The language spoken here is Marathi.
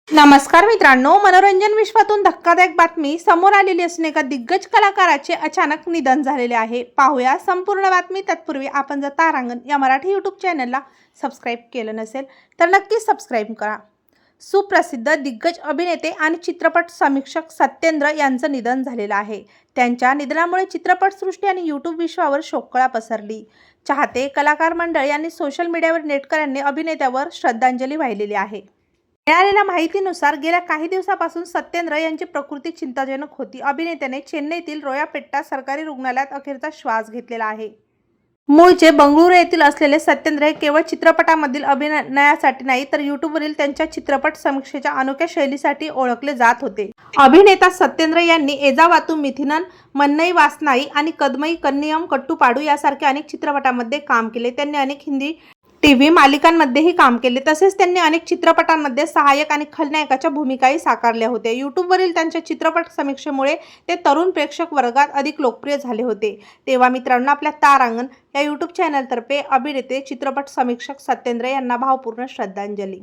नमस्कार मित्रांनो, मनोरंजन विश्वातून धक्कादायक बातमी समोर आलेली असून एका दिग्गज कलाकाराचे अचानक निधन झालेले आहे। पाहूया संपूर्ण बातमी। तत्पूर्वी आपण जर तारांगण या मराठी यूट्यूब चॅनलला सबस्क्राईब केलं नसेल तर नक्की सबस्क्राईब करा। सुप्रसिद्ध दिग्गज अभिनेते आणि चित्रपट समीक्षक सत्येंद्र यांचं निधन झालेलं आहे। त्यांच्या निधनामुळे चित्रपटसृष्टी आणि यूट्यूब विश्वावर शोककळा पसरली। चाहते, कलाकार मंडळ यांनी सोशल मीडियावर नेटकऱ्यांनी अभिनेत्यावर श्रद्धांजली वाहिलेली आहे। मिळालेल्या माहितीनुसार गेल्या काही दिवसापासून सत्येंद्र यांची प्रकृती चिंताजनक होती। अभिनेत्याने चेन्नईतील रोयापेट्टा सरकारी रुग्णालयात अखेरचा श्वास घेतलेला आहे। मूळचे बंगळुरू येथील असलेले सत्येंद्र हे केवळ चित्रपटामधील अभिनयासाठी नाही तर यूट्यूबवरील त्यांच्या चित्रपट समीक्षेच्या अनोख्या शैलीसाठी ओळखले जात होते। अभिनेता सत्येंद्र यांनी एजावातू मिथिनन, मन्नई वासनाई आणि कदमई कन्नियम कट्टूपाडू यासारख्या अनेक चित्रपटांमध्ये काम केले। त्यांनी अनेक हिंदी टीव्ही मालिकांमध्येही काम केले। तसेच त्यांनी अनेक चित्रपटांमध्ये सहाय्यक आणि खलनायकाच्या भूमिकाही साकारल्या होत्या। यूट्यूबवरील त्यांच्या चित्रपट समीक्षेमुळे ते तरुण प्रेक्षक वर्गात अधिक लोकप्रिय झाले होते। तेव्हा मित्रांनो, आपल्या तारांगण या यूट्यूब चॅनलतर्फे अभिनेते चित्रपट समीक्षक सत्येंद्र यांना भावपूर्ण श्रद्धांजली।